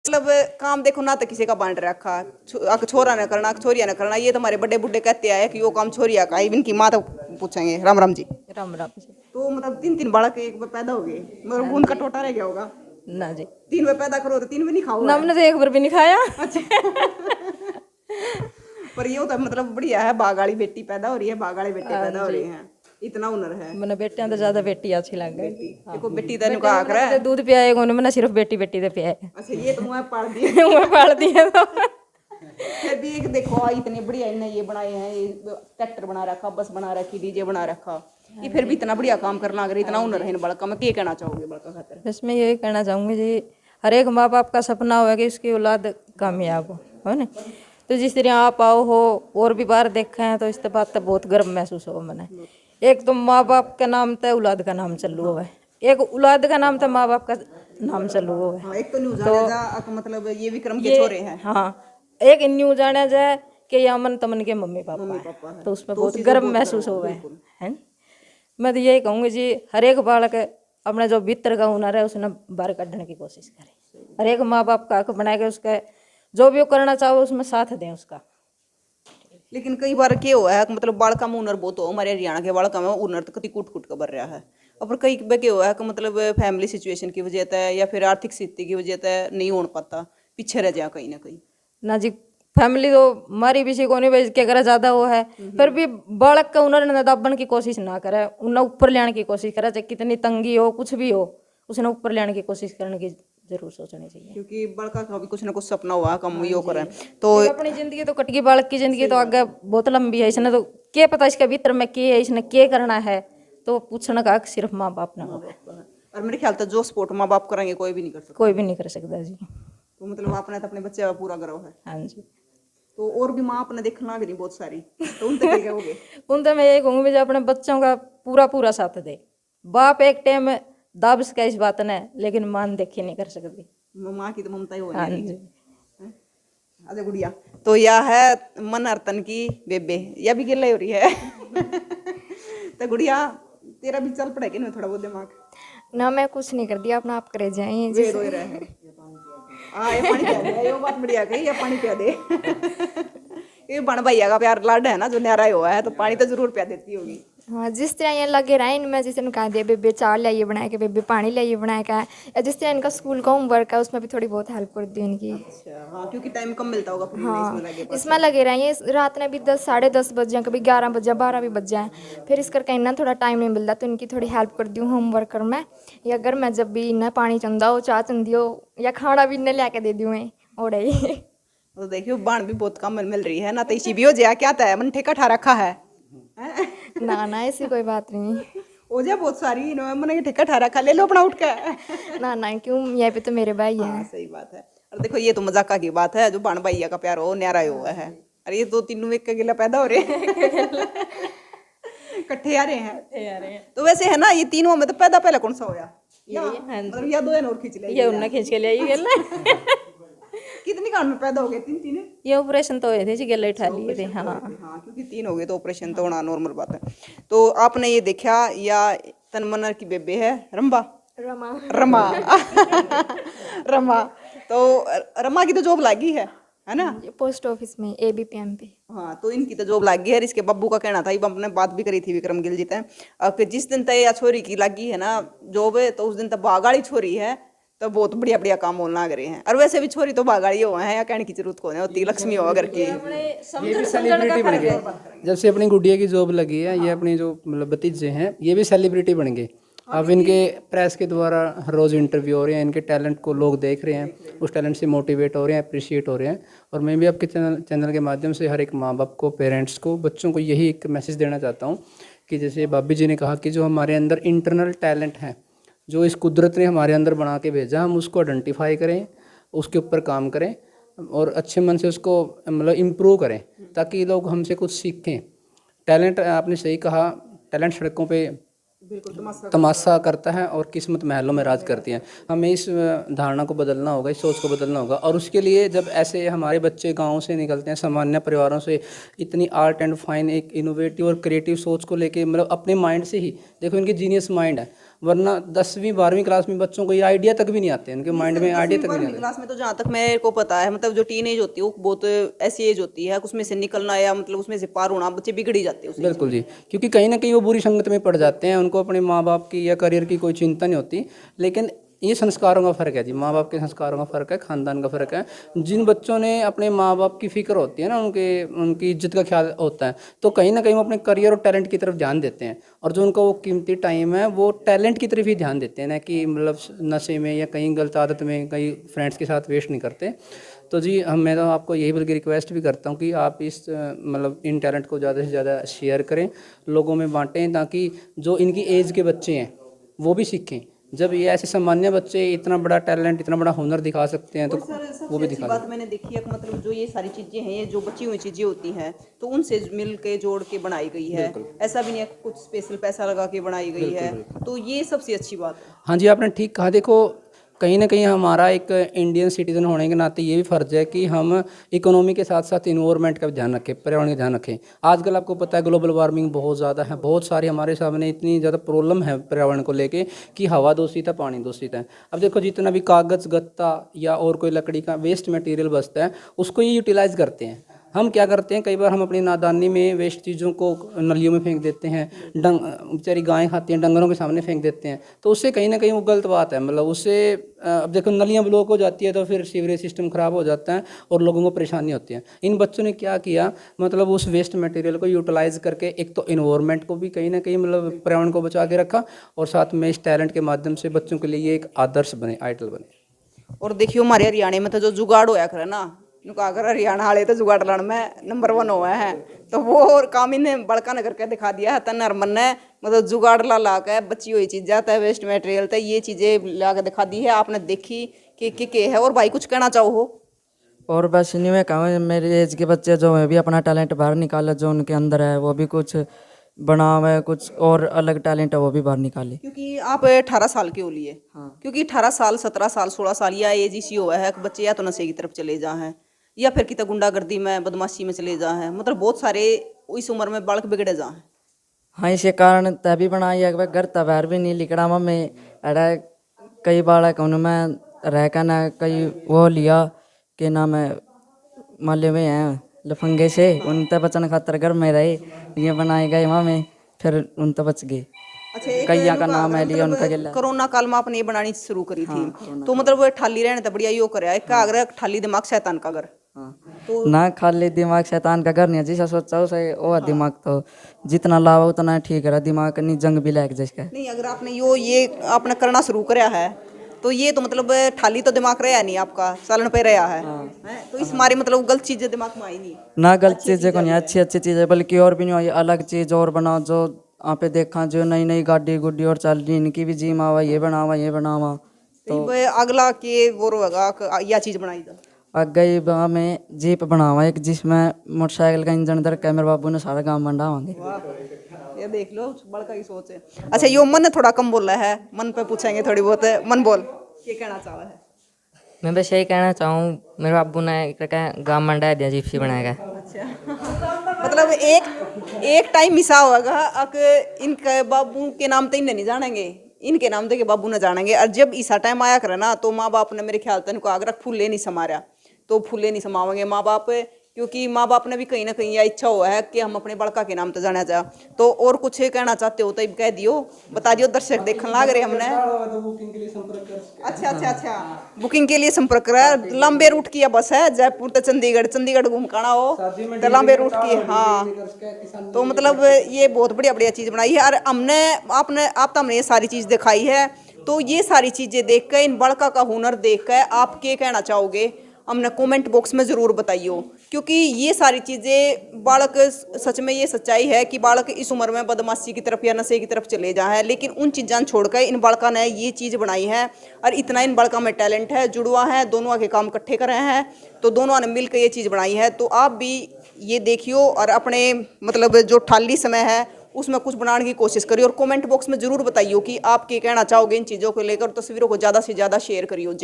मतलब काम देखो ना तो किसी का बांट रखा, छोरा ने करना छोरिया ने करना, ये तो हमारे बड़े बुड्ढे कहते आए कि वो काम छोरिया का, इनकी माँ तो पूछेंगे। राम राम जी। राम राम जी। तो मतलब 3 3 बालक एक बार पैदा हो गए, मतलब उनका टोटा रह गया होगा। ना जी, 3 बार पैदा करो तो 3 भी नहीं खाओ ना है। हमने तो एक बार भी नहीं खाया। पर ये तो मतलब बढ़िया है, बाग वाली बेटी पैदा हो रही है, बाग वाले बेटे पैदा हो रहे हैं, इतना हुनर है। मैंने बेटियां तो ज्यादा बेटी अच्छी लग गई। देखो बेटी तेन कहा कर तो दूध पियाए उन्होंने, मैंने सिर्फ बेटी बेटी दे पियाए। अच्छा ये तो मुँह पाल दिए। मैं पाल दिया तो फिर भी एक देखो इतने बढ़िया इनने ये बनाए हैं, ये ट्रैक्टर बना रखा, बस बना रखी, डीजे बना रखा, ये फिर भी इतना बढ़िया काम करना, अगर इतना हुनर है इन बड़का में, क्या कहना चाहोगे बड़का खातर? इसमें यही कहना चाहूंगी जी, हर एक माँ बाप का सपना होगा कि उसकी औलाद कामयाब हो ना। तो जिस तरह आप आओ हो और भी बार देखा है तो इस बात तो बहुत गर्व महसूस हो मैंने। एक तो माँ बाप का नाम था, औलाद का नाम चलू हुआ है, एक औलाद का नाम था, माँ बाप का नाम चलू हुआ है। हाँ, एक तो न्यूज तो मतलब ये विक्रम के छोरे हैं। हाँ, एक न्यू जाना जाए कि ये अमन तमन के मम्मी पापा है, तो उसमें बहुत गर्व महसूस हो गया है। मैं तो यही कहूँगी जी, हर एक बालक अपने जो भीतर का हुनर है उसने बाहर काटने की कोशिश करे। हर एक माँ बाप का हक बना के उसका जो भी वो करना चाहो उसमें साथ दें उसका। लेकिन कई बार क्या हुआ है मतलब बालका में हुनर बहुत हो, हमारे हरियाणा के बालका में हुनर तो कति कूट कूट कर भर रहा है। और कई बार क्या हुआ है कि मतलब फैमिली सिचुएशन की वजह से या फिर आर्थिक स्थिति की वजह से नहीं हो पाता, पीछे रह जा कहीं ना कहीं ना जी। फैमिली तो हमारी भी को नहीं भेज के अगर ज्यादा वो है, फिर भी बालक का हुनर दाबन की कोशिश ना करे, उन्हें ऊपर लेने की कोशिश करे, चाहे कितनी तंगी हो कुछ भी हो, उसने ऊपर लेने की कोशिश करने की जरूर सोचनी चाहिए। क्योंकि बड़का का भी कुछ ना कुछ सपना हुआ कम यो करे तो अपनी जिंदगी तो कटगी, बालक की जिंदगी तो आगे बहुत लंबी है, इसने तो क्या पता इसके भीतर में क्या है, इसने क्या करना है, तो पूछने का हक सिर्फ माँ बाप ना हो। और मेरे ख्याल से जो सपोर्ट माँ बाप करेंगे कोई भी नहीं कर सकता, कोई भी नहीं कर सकता जी। तो मतलब आपने तो अपने बच्चे का पूरा गर्व है। हाँ जी। तो और भी माँ अपने देखना भी नहीं बहुत सारी, तो उन तक क्या कहोगे? उन तो मैं यही कहूँगी जो अपने बच्चों का पूरा पूरा साथ दे। बाप एक टाइम दाब सका इस बात ने, लेकिन मान देखी नहीं कर सकती। माँ की तो ममता ही हो हाँ नहीं। जी। अरे गुड़िया तो यह है मन अर्तन की बेबे, यह भी गिल्ला हो रही है। तो गुड़िया तेरा भी चल पड़ेगा ना थोड़ा बहुत दिमाग? ना मैं कुछ नहीं कर दिया, अपना आप करे जाए। वे रोए रहे हैं। ये पानी पिया दे, ये बात बढ़िया कही, ये पानी पिया दे। ये बन भैया का प्यार लाड है ना जो न्यारा हुआ है, तो पानी तो जरूर पिया देती होगी। हाँ, जिस तरह ये लगे रहे इनमें, जिस तरह कहा दे बेबे चार लाइए बनाए के, बेबे पानी लाइए बनाए का, या जिस तरह इनका स्कूल का होमवर्क है उसमें भी थोड़ी बहुत हेल्प कर दी इनकी। अच्छा हाँ, क्योंकि टाइम कम मिलता होगा फिर हाँ, इसमें लगे इसमें लगे रहे ये रात में भी 10 साढ़े 10 बज जाए, कभी 11 बज जाए, 12 भी बज जाए, फिर इस करके इन्हें थोड़ा टाइम नहीं मिलता, तो इनकी थोड़ी हेल्प कर दी होमवर्क में, या अगर मैं जब भी इन्हें पानी चंदा हो, चाह चंदी हो, या खाना भी इन्हें लेके दे दूँ और तो देखियो बाण भी बहुत कम मिल रही है ना, तो इसी भी हो जाए क्या था मन ठेका ठा रखा है। ना ना ऐसी कोई बात नहीं। हो जाए बहुत सारी मैंने ठेका ठा रखा, ले लो अपना उठ के। ना ना क्यों, यहाँ पे तो मेरे भाई हाँ हैं। सही बात है। और देखो ये तो मजाका की बात है, जो बाण भैया का प्यार हो न्यारा हुआ है। अरे ये दो तीनों एक का गिला पैदा हो रहे हैं। इकट्ठे आ रहे हैं। तो वैसे है ना, ये तीनों में तो पैदा पहले कौन सा होया? मतलब या दो और खींच ले, ये उन्हें खींच के ले आई। कितनी कान में पैदा हो गए? 3 3 ये ऑपरेशन तो हुए थे जी, गले उठा लिए थे। हाँ हाँ, क्योंकि 3 हो गए तो ऑपरेशन तो होना नॉर्मल बात है। तो आपने ये देखा या तनमनर की बेबे है रंबा, रमा रमा। रमा तो रमा की तो जॉब लगी है ना? पोस्ट ऑफिस में ABPM पे। हाँ, तो इनकी तो जॉब लगी है। इसके बब्बू का कहना था, हमने बात भी करी थी विक्रम गिल जी तय, कि जिस दिन तय या छोरी की लगी है ना जॉब, तो उस दिन तक बागाड़ी छोरी है तो बहुत बढ़िया बढ़िया काम होना करे हैं। और वैसे भी छोरी तो बागाड़ी हो है, या कहने की जरूरत को नहीं होती, लक्ष्मी हो अगर की। ये भी सेलिब्रिटी बन गए जब से अपनी गुड़िया की जॉब लगी है। ये अपनी जो मतलब भतीजे हैं ये भी सेलिब्रिटी बन गए। अब इनके प्रेस के द्वारा हर रोज़ इंटरव्यू हो रहे हैं, इनके टैलेंट को लोग देख रहे हैं, उस टैलेंट से मोटिवेट हो रहे हैं, अप्रिशिएट हो रहे हैं। और मैं भी आपके चैनल के माध्यम से हर एक माँ बाप को, पेरेंट्स को, बच्चों को यही एक मैसेज देना चाहता हूँ कि जैसे भाभी जी ने कहा कि जो हमारे अंदर इंटरनल टैलेंट है, जो इस कुदरत ने हमारे अंदर बना के भेजा, हम उसको आइडेंटिफाई करें, उसके ऊपर काम करें और अच्छे मन से उसको मतलब इम्प्रूव करें, ताकि लोग हमसे कुछ सीखें। टैलेंट, आपने सही कहा, टैलेंट सड़कों पे तमाशा करता है और किस्मत महलों में राज करती है। हमें इस धारणा को बदलना होगा, इस सोच को बदलना होगा। और उसके लिए जब ऐसे हमारे बच्चे गाँव से निकलते हैं, सामान्य परिवारों से, इतनी आर्ट एंड फाइन एक इनोवेटिव और क्रिएटिव सोच को लेके, मतलब अपने माइंड से ही देखो, इनकी जीनियस माइंड है, वरना 10वीं 12वीं क्लास में बच्चों को ये आइडिया तक भी नहीं आते, उनके माइंड में आइडिया तक भी नहीं आते। क्लास में तो जहाँ तक मेरे को पता है, मतलब जो टीन एज होती है वो बहुत ऐसी एज होती है, उसमें से निकलना या मतलब उसमें से पार होना, बच्चे बिगड़ ही जाते हैं उससे। बिल्कुल जी, क्योंकि कहीं ना कहीं वो बुरी संगत में पड़ जाते हैं, उनको अपने माँ बाप की या करियर की कोई चिंता नहीं होती। लेकिन ये संस्कारों का फ़र्क है जी, माँ बाप के संस्कारों का फ़र्क है, ख़ानदान का फ़र्क है। जिन बच्चों ने अपने माँ बाप की फ़िक्र होती है ना, उनकी इज्जत का ख्याल होता है, तो कहीं ना कहीं वो अपने करियर और टैलेंट की तरफ ध्यान देते हैं, और जो उनका वो कीमती टाइम है वो टैलेंट की तरफ ही ध्यान देते हैं, ना कि मतलब नशे में या कहीं गलत आदत में, कहीं फ्रेंड्स के साथ वेस्ट नहीं करते। तो जी मैं तो आपको यही बल्कि रिक्वेस्ट भी करता हूँ कि आप इस मतलब इन टैलेंट को ज़्यादा से ज़्यादा शेयर करें, लोगों में बांटें, ताकि जो इनकी एज के बच्चे हैं वो भी सीखें। जब ये ऐसे सामान्य बच्चे इतना बड़ा टैलेंट, इतना बड़ा हुनर दिखा सकते हैं, तो वो भी दिखा बात मैंने देखी है, मतलब जो ये सारी चीजें हैं, ये जो बची हुई चीजें होती हैं, तो उनसे मिल के जोड़ के बनाई गई है। ऐसा भी नहीं है कुछ स्पेशल पैसा लगा के बनाई गई है, तो ये सबसे अच्छी बात है। हाँ जी, आपने ठीक कहा। देखो कहीं ना कहीं हमारा एक इंडियन सिटीज़न होने के नाते ये भी फ़र्ज़ है कि हम इकोनॉमी के साथ साथ इन्वायरमेंट का भी ध्यान रखें, पर्यावरण का ध्यान रखें। आजकल आपको पता है ग्लोबल वार्मिंग बहुत ज़्यादा है, बहुत सारी हमारे सामने इतनी ज़्यादा प्रॉब्लम है पर्यावरण को लेके कि हवा दूषित है, पानी दूषित है। अब देखो जितना भी कागज़, गत्ता या और कोई लकड़ी का वेस्ट मटेरियल बचता है, उसको ये यूटिलाइज़ करते हैं। हम क्या करते हैं, कई बार हम अपनी नादानी में वेस्ट चीज़ों को नलियों में फेंक देते हैं, बेचारी गायें खाती हैं, डंगरों के सामने फेंक देते हैं, तो उससे कहीं ना कहीं वो गलत बात है। मतलब उससे अब देखो नलियाँ ब्लॉक हो जाती है, तो फिर सीवरेज सिस्टम ख़राब हो जाता है और लोगों को परेशानी होती है। इन बच्चों ने क्या किया, मतलब उस वेस्ट मटेरियल को यूटिलाइज़ करके एक तो इन्वायरमेंट को भी कहीं ना कहीं मतलब पर्यावरण को बचा के रखा, और साथ में इस टैलेंट के माध्यम से बच्चों के लिए ये एक आदर्श बने, आइडल बने। और देखियो हमारे हरियाणा में तो जो जुगाड़ होया करे ना, इनको अगर हरियाणा वाले तो जुगाड़ लाने में नंबर 1 हुआ है, तो वो और काम इन्हें बड़का न करके दिखा दिया है। तन मन ने मतलब जुगाड़ ला के बची हुई चीज़ जाता है, वेस्ट मटेरियल तो ये चीज़ें ला के दिखा दी है, आपने देखी कि के है। और भाई कुछ कहना चाहो हो? और बस नहीं, मैं कहूँ मेरी एज के बच्चे जो है भी अपना टैलेंट बाहर निकाले, जो उनके अंदर है वो भी कुछ बनावे, कुछ और अलग टैलेंट है वो भी बाहर निकाले। क्योंकि आप 18 साल के हो लिए, क्योंकि 18 साल 17 साल 16 साल या एज इसी हुआ है कि बच्चे या तो नशे की तरफ चले जा हैं, या फिर कितना गुंडागर्दी में बदमाशी में चले जा हैं, मतलब बहुत सारे इस उम्र में बालक बिगड़े जा हैं। हाँ, इसी कारण तभी बनाई है घर तबार भी नहीं लिखड़ा में अरे कई बालक उनमें रह कर ना कई वो लिया के नाम है माले हुए हैं लफंगे से, उन तक बचन खातर घर में रहे, ये बनाए गए वहाँ में, फिर उन तक बच गए। अच्छा, एक कईया का नाम है लिया उनका जिला। कोरोना काल में आपने ये बनानी शुरू करी थी, तो मतलब वो ठाली रहने तो बढ़िया यो करे का अगर ठाली दिमाग शैतान का घर। तो ना खाली दिमाग शैतान का घर नहीं है, जैसा सोचा उसे वो दिमाग तो जितना लावा उतना ठीक है, दिमाग नहीं जंग भी लग जिसका नहीं, अगर आपने ये आपने करना शुरू कराया है, तो ये तो मतलब ठाली तो दिमाग रहा नहीं आपका, चलन पे रहा है। हैं? तो इस मारे मतलब गलत चीजें दिमाग में आई नहीं ना, गलत चीजें को नहीं, अच्छी अच्छी चीजें बल्कि और भी नहीं हुई, अलग चीज और बनाओ। जो यहाँ पे देखा जो नई नई गाड़ी गुड्डी और चल रही, इनकी भी जिम आवा, ये बनावा ये बनावा, तो अगला के वो रहेगा यह चीज बनाई था। गई वहाँ में जीप बनावा एक, जिसमें मोटरसाइकिल का इंजन धर के मेरे बाबू ने सारा काम बनावांगे। ये देख लो बड़का की सोच है। अच्छा, यो मन थोड़ा कम बोल रहा है, मन पे पूछेंगे थोड़ी बहुत। मन बोल, क्या कहना चाह रहा है? मैं बस यही कहना चाहूँ, मेरे बाबू ने गाँव मंडा दिया जिप्सी बनाएगा। अच्छा मतलब एक टाइम मिसा होगा इनके बाबू के नाम तो इन्हें नहीं जानेंगे, इनके नाम तो के बाबू ने जानेंगे। और जब ईसा टाइम आया करे ना, तो माँ बाप ने मेरे ख्याल तक इनको आगरा फूले नहीं समारा, तो फूले नहीं समावेंगे माँ बाप, क्योंकि माँ बाप ने भी कहीं ना कहीं यह इच्छा हुआ है कि हम अपने बड़का के नाम तो जाना चाह। तो और कुछ कहना चाहते हो तो कह दियो, बता दियो, दर्शक देखने लाग रहे हमने। अच्छा, बुकिंग के लिए संपर्क करा। लंबे रूट की बस है, जयपुर तो चंडीगढ़ घूम काना हो तो लंबे रूट की। हाँ, तो मतलब ये बहुत बढ़िया चीज़ बनाई है। और आप तो हमने ये सारी चीज़ दिखाई है, तो ये सारी चीज़ें देख कर, इन बड़का का हुनर देख कर आप क्या कहना चाहोगे, हमने कमेंट बॉक्स में ज़रूर बताइयो। क्योंकि ये सारी चीज़ें बालक, सच में ये सच्चाई है कि बालक इस उम्र में बदमाशी की तरफ या नशे की तरफ चले जाए हैं, लेकिन उन चीज़ां छोड़कर इन बालका ने ये चीज़ बनाई है। और इतना इन बालका में टैलेंट है, जुड़वा है, दोनों के काम इकट्ठे कर रहे हैं, तो दोनों ने मिलकर ये चीज़ बनाई है। तो आप भी ये देखियो और अपने मतलब जो खाली समय है उसमें कुछ बनाने की कोशिश करिए, और कमेंट बॉक्स में ज़रूर बताइए कि आप क्या कहना चाहोगे इन चीज़ों को लेकर। तस्वीरों को ज़्यादा से ज़्यादा शेयर करिए।